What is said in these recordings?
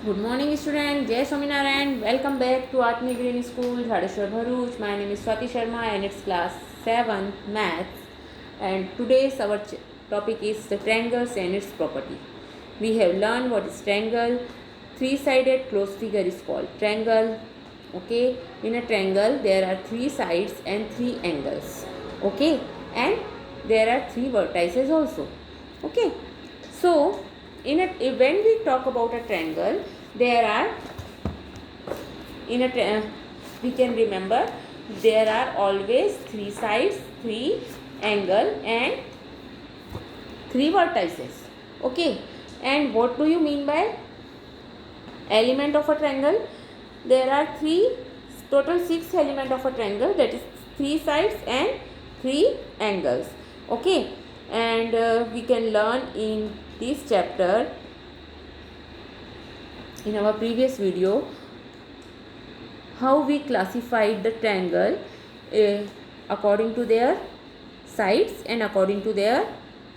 Good morning, student. Jai Swaminarayan. Welcome back to Atmi Green School, Jadeshwar Bharuch. My name is Swati Sharma and it's class 7 maths. And today's our topic is the triangles and its property. We have learned what is triangle. Three-sided closed figure is called triangle. Okay. In a triangle, there are three sides and three angles. Okay. And there are three vertices also. Okay. So, when we talk about a triangle, there are we can remember there are always three sides, three angle and three vertices. Okay, and what do you mean by element of a triangle? There are total six element of a triangle, that is three sides and three angles. Okay, and we can learn in this chapter in our previous video how we classified the triangle according to their sides and according to their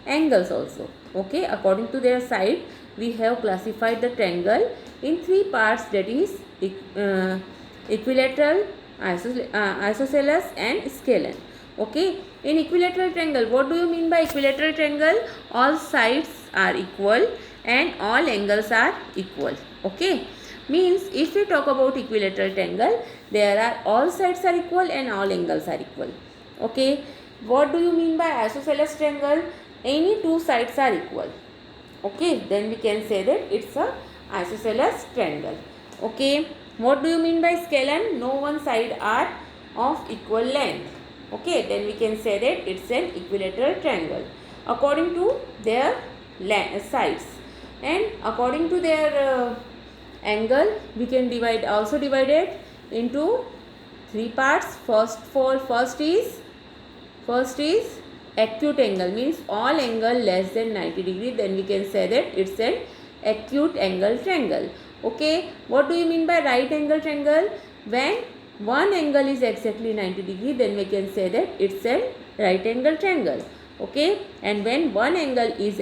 angles also. Okay, according to their side we have classified the triangle in three parts, that is equilateral, isosceles and scalene. Okay, in equilateral triangle, what do you mean by equilateral triangle? All sides are equal and all angles are equal. Okay, means if we talk about equilateral triangle, there are all sides are equal and all angles are equal. Okay, what do you mean by isosceles triangle? Any two sides are equal. Okay, then we can say that it's a isosceles triangle. Okay, what do you mean by scalene? No one side are of equal length. Okay, then we can say that it's an equilateral triangle according to their sides, and according to their angle we can divide it into three parts. First is acute angle, means all angle less than 90 degree, then we can say that it's an acute angle triangle. Okay, what do you mean by right angle triangle? When one angle is exactly 90 degree, then we can say that it's a right angle triangle. Okay, and when one angle is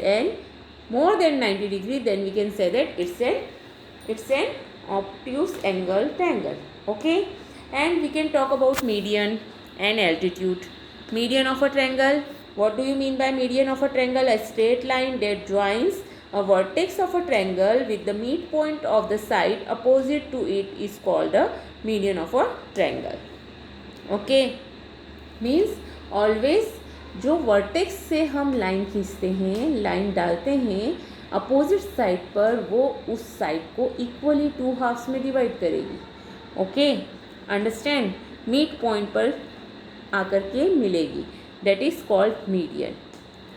more than 90 degree, then we can say that it's an obtuse angle triangle. Okay, and we can talk about median and altitude. Median of a triangle, what do you mean by median of a triangle? A straight line that joins a vertex of a triangle with the midpoint of the side opposite to it is called the median of a triangle. Okay, means always जो vertex से हम line खींचते हैं, line डालते हैं opposite side पर, वो उस साइड को इक्वली टू हाफ्स में डिवाइड करेगी. ओके, अंडरस्टैंड, मिड पॉइंट पर आकर के मिलेगी, that is called median.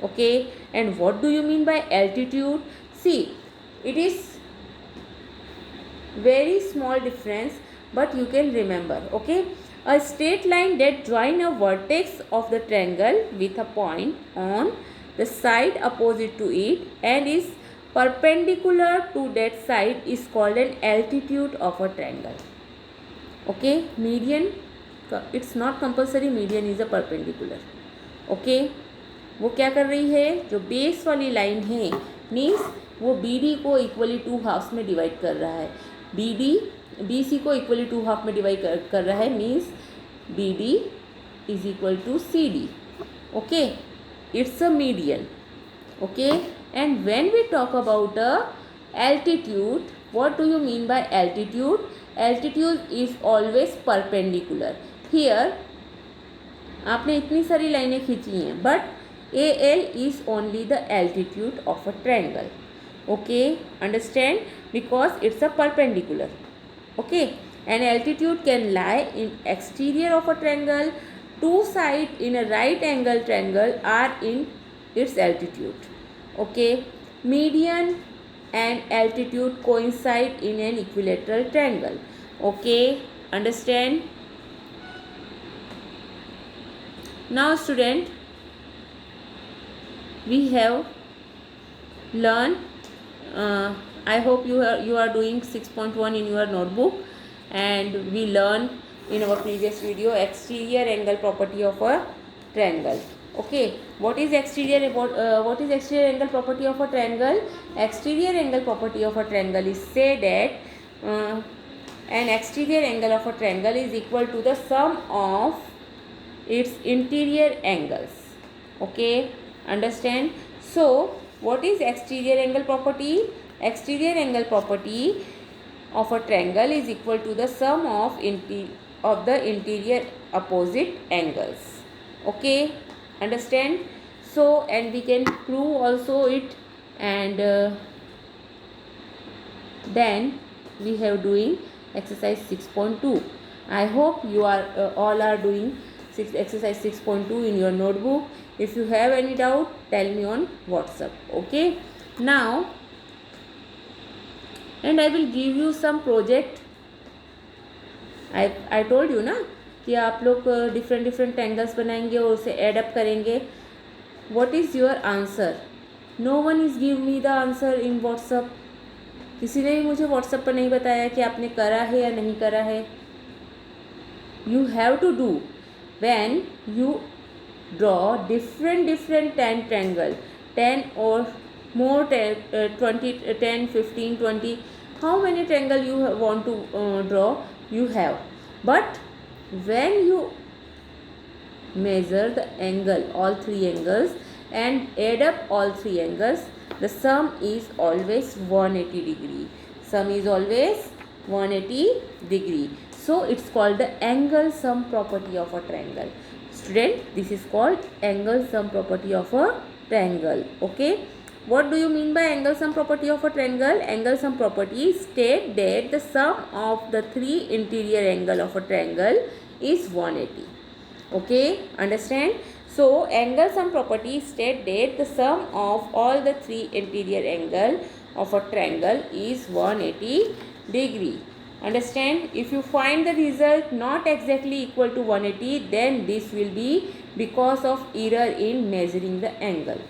Okay, and what do you mean by altitude? See, it is very small difference, but you can remember. Okay, a straight line that join a vertex of the triangle with a point on the side opposite to it and is perpendicular to that side is called an altitude of a triangle. Okay, median, it's not compulsory median is a perpendicular. Okay, वो क्या कर रही है? जो base वाली line है, means वो B D को इक्वली टू हाफ्स में डिवाइड कर रहा है. बी डी बी सी को इक्वली टू हाफ में डिवाइड कर रहा है, means B D is equal to C D. Okay, it's a median. Okay, and when we talk about a altitude, what do you mean by altitude? Altitude is always perpendicular. Here आपने इतनी सारी लाइनें खींची हैं, but AL is only the altitude of a triangle. Okay, understand, because it's a perpendicular. Okay, an altitude can lie in exterior of a triangle. Two sides in a right angle triangle are in its altitude. Okay, median and altitude coincide in an equilateral triangle. Okay, understand. Now student, we have learned, I hope you are doing 6.1 in your notebook, and we learned in our previous video exterior angle property of a triangle. Okay, what is exterior angle property of a triangle? exterior angle property of a triangle is say that an exterior angle of a triangle is equal to the sum of its interior angles. Okay, understand? So what is exterior angle property? Exterior angle property of a triangle is equal to the sum of the interior opposite angles. Okay, understand? So, and we can prove also it, and then we have doing exercise 6.2. I hope you are all are doing exercise 6.2 in your notebook. If you have any doubt, tell me on WhatsApp. Okay, now, and I will give you some project. I told you ना कि आप लोग different triangles बनाएंगे और उसे add up करेंगे. What is your answer? No one is give me the answer in WhatsApp. किसी ने भी मुझे व्हाट्सअप पर नहीं बताया कि आपने करा है या नहीं करा है. You have to do when you draw different 10 triangle, 10 or more 20, 10, 15, 20, how many triangle you want to draw, you have. But when you measure the angle, all three angles, and add up all three angles, the sum is always 180 degree. Sum is always 180 degree. So it's called the angle sum property of a triangle. Student, this is called angle sum property of a triangle. Okay, what do you mean by angle sum property of a triangle? Angle sum property state that the sum of the three interior angle of a triangle is 180. Okay, understand? So angle sum property state that the sum of all the three interior angle of a triangle is 180 degree. Understand? If you find the result not exactly equal to 180, then this will be because of error in measuring the angle.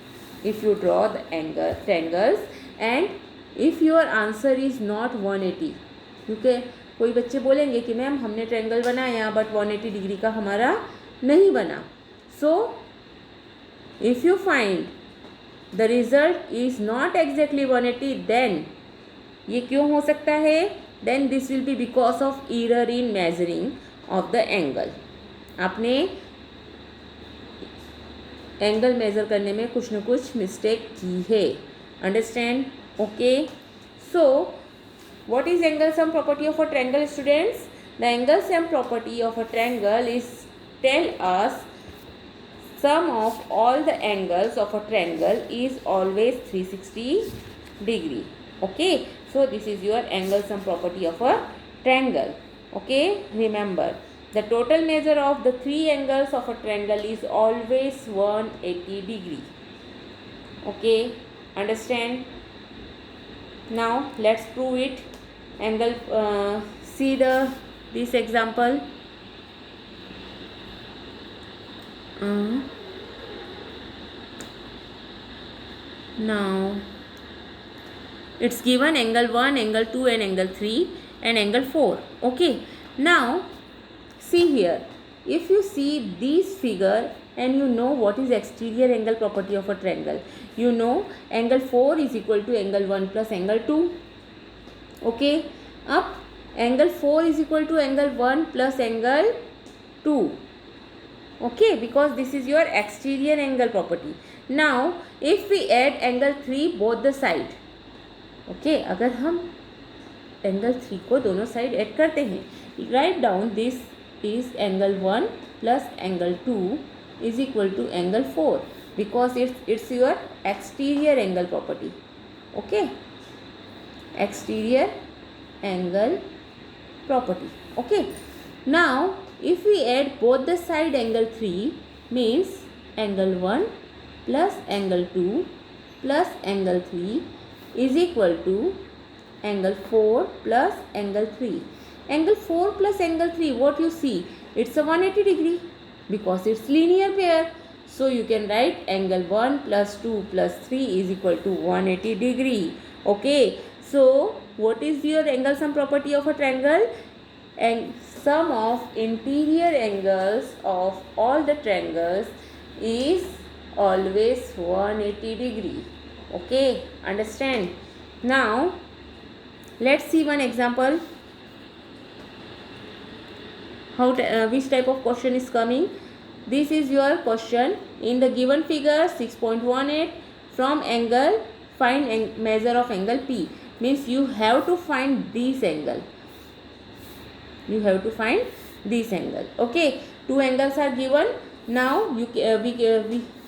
If you draw the triangles and if your answer is not 180, क्योंकि कोई बच्चे बोलेंगे कि ma'am हमने triangle बनाया but 180 degree का हमारा नहीं बना. So if you find the result is not exactly 180, देन ये क्यों हो सकता है? Then this will be because of error in measuring of the angle. आपने एंगल मेज़र करने में कुछ न कुछ मिस्टेक की है. Understand? Okay, so what is angle sum property of a triangle students? The angle sum property of a triangle is tell us sum of all the angles of a triangle is always 360 degree. Okay, so this is your angle sum property of a triangle. Okay, remember the total measure of the three angles of a triangle is always 180 degree. Okay, understand? Now let's prove it. Angle see this example. Now it's given angle 1, angle 2 and angle 3 and angle 4. Okay, now see here, if you see this figure and you know what is exterior angle property of a triangle, you know angle 4 is equal to angle 1 plus angle 2. Okay, up angle 4 is equal to angle 1 plus angle 2. Okay, because this is your exterior angle property. Now if we add angle 3 both the side, okay, अगर हम angle 3 को दोनों side add करते हैं, write down this is angle 1 plus angle 2 is equal to angle 4 because it's your exterior angle property. Okay, exterior angle property. Okay, now if we add both the side angle 3 means angle 1 plus angle 2 plus angle 3 is equal to angle 4 plus angle 3. Angle 4 plus angle 3, what you see? It's a 180 degree because it's linear pair. So you can write angle 1 plus 2 plus 3 is equal to 180 degree. Okay, so what is your angle sum property of a triangle? And sum of interior angles of all the triangles is always 180 degree. Okay, understand? Now let's see one example. Which type of question is coming? This is your question. In the given figure 6.18, from angle find measure of angle P. Means you have to find this angle. You have to find this angle. Okay, two angles are given. Now we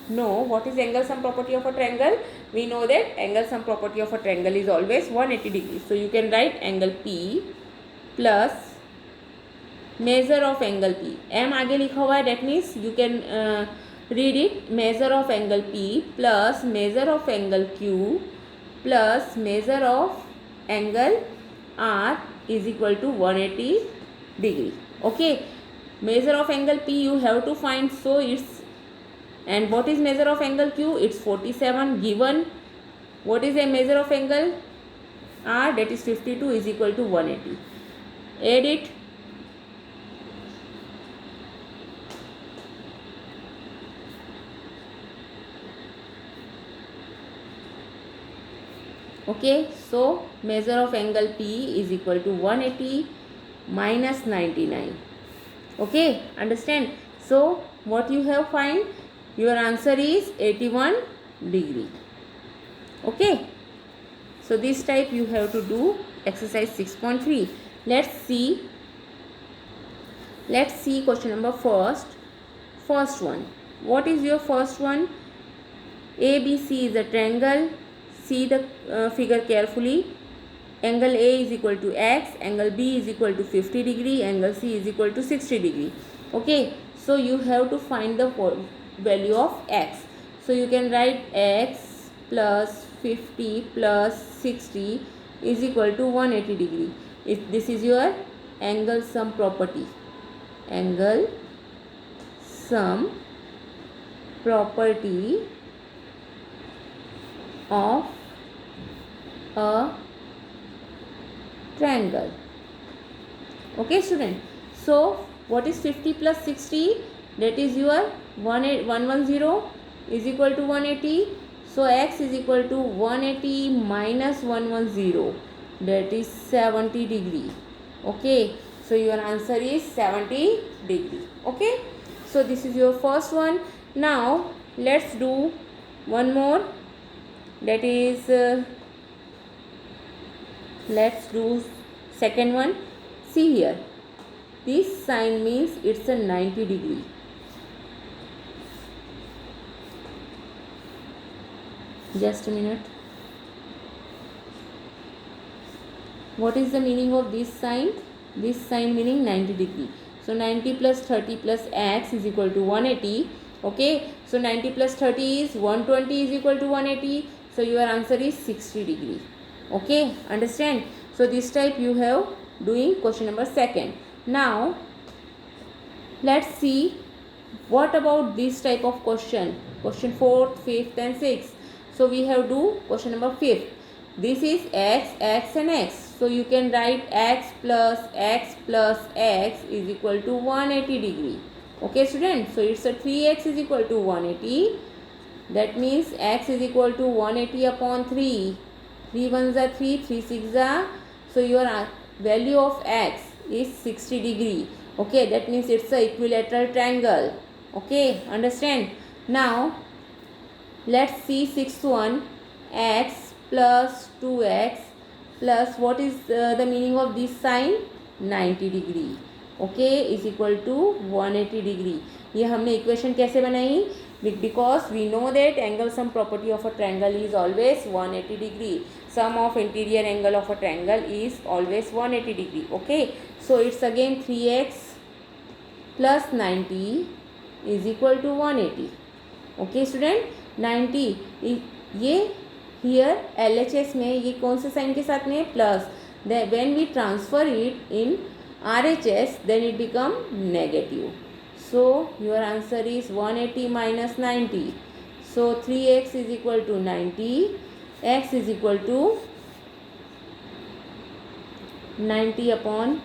know what is angle sum property of a triangle. We know that angle sum property of a triangle is always 180 degrees. So you can write angle P plus measure of angle P. M आगे लिखा हुआ है, that means you can read it. Measure of angle P plus measure of angle Q plus measure of angle R is equal to 180 degree. Okay, measure of angle P you have to find, so it's, and what is measure of angle Q? It's 47 given. What is a measure of angle R? That is 52 is equal to 180. Add it. Okay, so measure of angle P is equal to 180 minus 99. Okay, understand? So what you have find? Your answer is 81 degree. Okay, so this type you have to do exercise 6.3. Let's see question number first one. What is your first one? ABC is a triangle. See the figure carefully. Angle A is equal to x, angle B is equal to 50 degree, angle C is equal to 60 degree. Okay, so you have to find the value of x. So you can write x plus 50 plus 60 is equal to 180 degree. If this is your angle sum property. Angle sum property of a triangle. Okay, student. So what is 50 plus 60? That is your 110 is equal to 180. So x is equal to 180 minus 110. That is 70 degree. Okay, so your answer is 70 degree. Okay, so this is your first one. Now let's do one more. That is let's do second one. See here, this sign means it's a 90 degree. Just a minute. What is the meaning of this sign? This sign meaning 90 degree. So 90 plus 30 plus x is equal to 180. Okay, so 90 plus 30 is 120 is equal to 180. So your answer is 60 degree. Okay, understand? So this type you have doing question number second. Now let's see what about this type of question. Question 4th, 5th and 6th. So we have do question number 5th. This is x, x and x. So you can write x plus x is equal to 180 degree. Okay, student. So it's a 3x is equal to 180. That means x is equal to 180 upon 3. 3 ones are 3, 3 6 are. So your value of x is 60 degree. Okay, that means it's a equilateral triangle. Okay, understand? Now let's see sixth one. X plus 2x plus what is the meaning of this sign? 90 degree. Okay, is equal to 180 degree. ये हमने equation कैसे बनाई? Because we know that angle sum property of a triangle is always 180 degree. Sum of interior angle of a triangle is always 180 degree. Okay, so it's again 3x plus 90 is equal to 180. Okay student, 90 ये here LHS में ये कौन से sign के साथ में plus, when we transfer it in RHS then it become negative. So your answer is 180 minus 90. So 3x is equal to 90. X is equal to 90 upon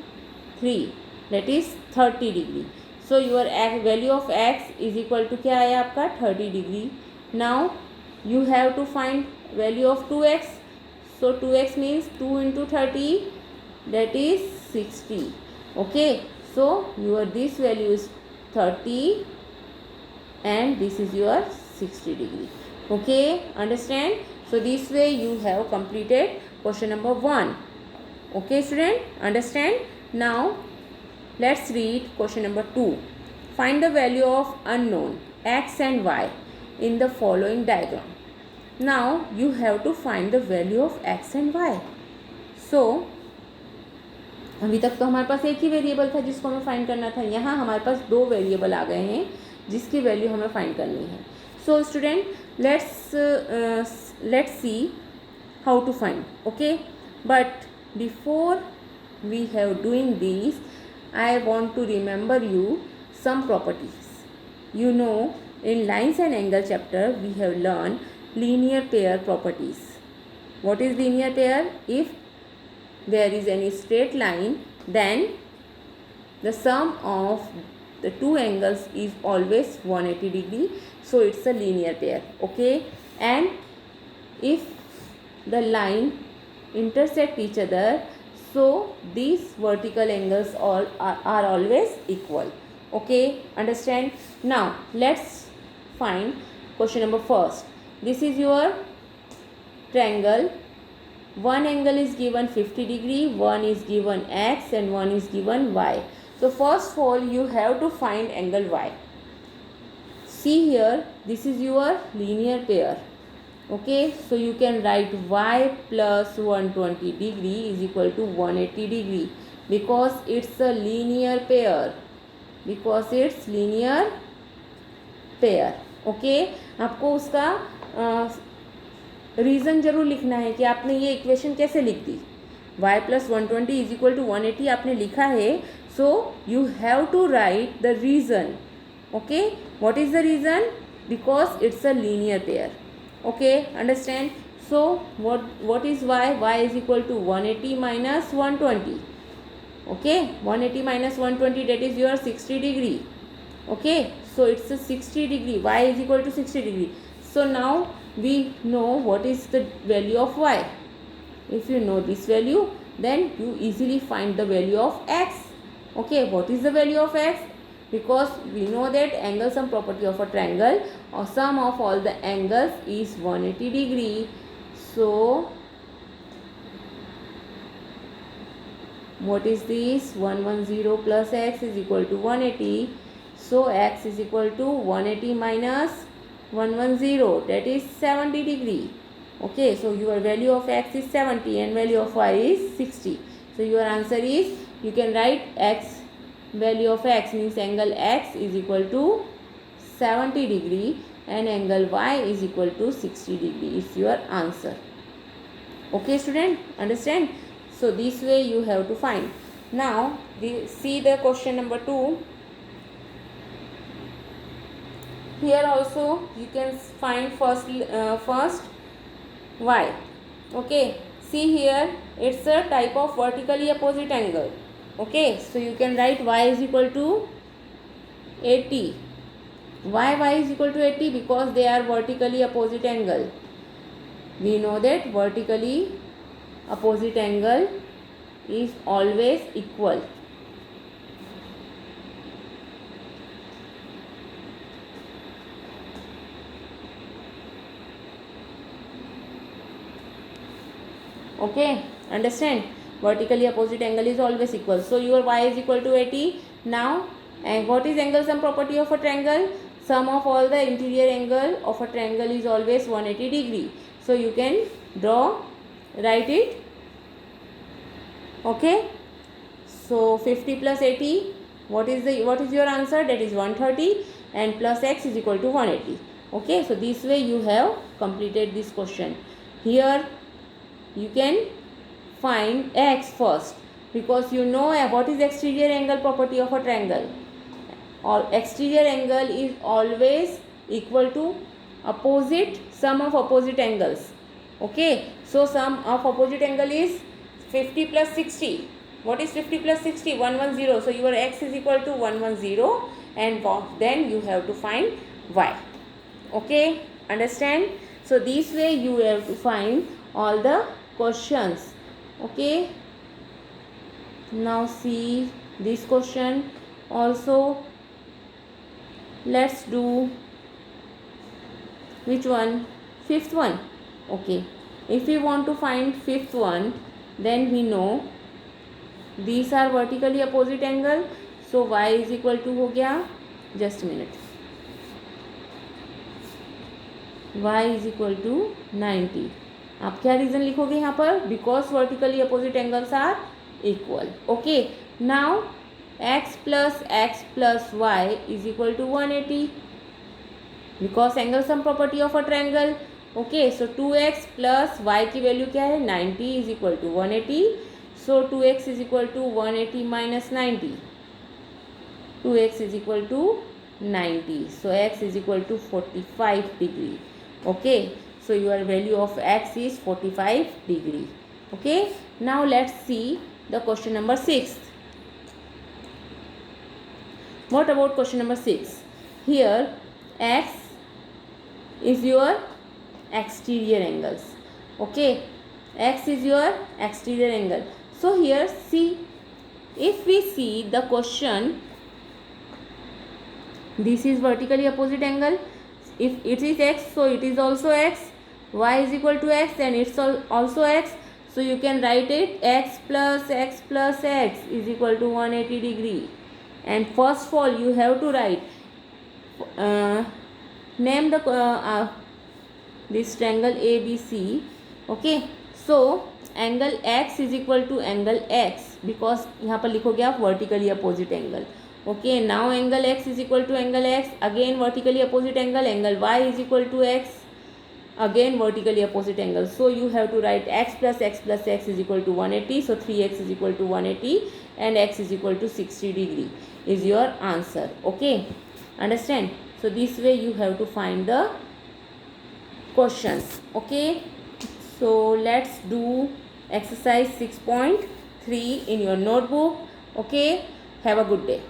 3. That is 30 degree. So your value of x is equal to क्या आया आपका 30 degree. Now you have to find value of 2x. So 2x means 2 into 30, that is 60. Okay, so your this value is 30 and this is your 60 degree. Okay, understand? So this way you have completed question number 1. Okay student, understand? Now let's read question number 2. Find the value of unknown x and y in the following diagram. Now you have to find the value of x and y. So अभी तक तो हमारे पास एक ही variable था जिसको हमें find करना था. यहाँ हमारे पास 2 वेरिएबल आ गए हैं जिसकी वैल्यू हमें फाइंड करनी है. So student let's see how to find. Okay, but before we have doing this I want to remember you some properties. You know, in lines and angle chapter we have learned linear pair properties. What is linear pair? If there is any straight line, then the sum of the two angles is always 180 degree. So it's a linear pair. Okay, and if the line intersect each other, so these vertical angles all are always equal. Okay, understand? Now let's find question number first. This is your triangle. One angle is given 50 degree, one is given x and one is given y. So first of all you have to find angle y. See here, this is your linear pair. Okay, so you can write y plus 120 degree is equal to 180 degree because it's a linear pair. Okay, आपको उसका reason ज़रूर लिखना है कि आपने ये equation कैसे लिख दी. y plus 120 is equal to 180 आपने लिखा है, so you have to write the reason. Okay, what is the reason? Because it's a linear pair. Okay, understand? So what is y? Y is equal to 180 minus 120. Okay, 180 minus 120, that is your 60 degree. Okay, so it's a 60 degree. Y is equal to 60 degree. So now we know what is the value of y. If you know this value, then you easily find the value of x. Okay, what is the value of x? Because we know that angle sum property of a triangle or sum of all the angles is 180 degree. So what is this? 110 plus x is equal to 180. So x is equal to 180 minus 110, that is 70 degree. Okay, so your value of x is 70 and value of y is 60. So your answer is, you can write x, value of x means angle x is equal to 70 degree and angle y is equal to 60 degree is your answer. Okay student, understand? So this way you have to find. Now see the question number 2. Here also you can find first y. Okay, see here, it's a type of vertically opposite angle. Okay, so you can write y is equal to 80. Why y is equal to 80? Because they are vertically opposite angle. We know that vertically opposite angle is always equal. Okay, understand? Vertically opposite angle is always equal. So your y is equal to 80. Now, and what is angle sum property of a triangle? Sum of all the interior angle of a triangle is always 180 degree. So you can write it. Okay. So 50 plus 80, what is your answer? That is 130 and plus x is equal to 180. Okay. So this way you have completed this question. Here you can find x first because you know what is exterior angle property of a triangle. Or exterior angle is always equal to sum of opposite angles. Okay, so sum of opposite angle is 50 plus 60. What is 50 plus 60? 110. So your x is equal to 110 and then you have to find y. Okay, understand? So this way you have to find all the questions. Okay. Now see this question also. Let's do which one? Fifth one. Okay. If we want to find fifth one, then we know these are vertically opposite angle. So y is equal to हो गया, just a minute, y is equal to 90. आप क्या reason लिखोगे यहाँ पर? Because vertically opposite angles are equal. Okay. Now x plus y is equal to 180 because angle sum property of a triangle. Okay, so 2x plus y की value क्या है? 90 is equal to 180. So 2x is equal to 180 minus 90. 2x is equal to 90. So x is equal to 45 degree. Okay, so your value of x is 45 degree. Okay, now let's see the question number 6. What about question number 6? Here x is your exterior angles. Okay, x is your exterior angle. So here see, if we see the question, this is vertically opposite angle. If it is x, so it is also x. Y is equal to x and it's also x. So you can write it x plus x is equal to 180 degree. And first of all you have to write name the this triangle ABC. Okay, so angle x is equal to angle x because यहाँ पर लिखोगे आप vertically opposite angle. Okay, now angle x is equal to angle x, again vertically opposite angle, angle y is equal to x, again vertically opposite angle. So you have to write x plus x is equal to 180. So 3x is equal to 180 and x is equal to 60 degree is your answer. Okay, understand? So this way you have to find the questions. Okay, so let's do exercise 6.3 in your notebook. Okay, have a good day.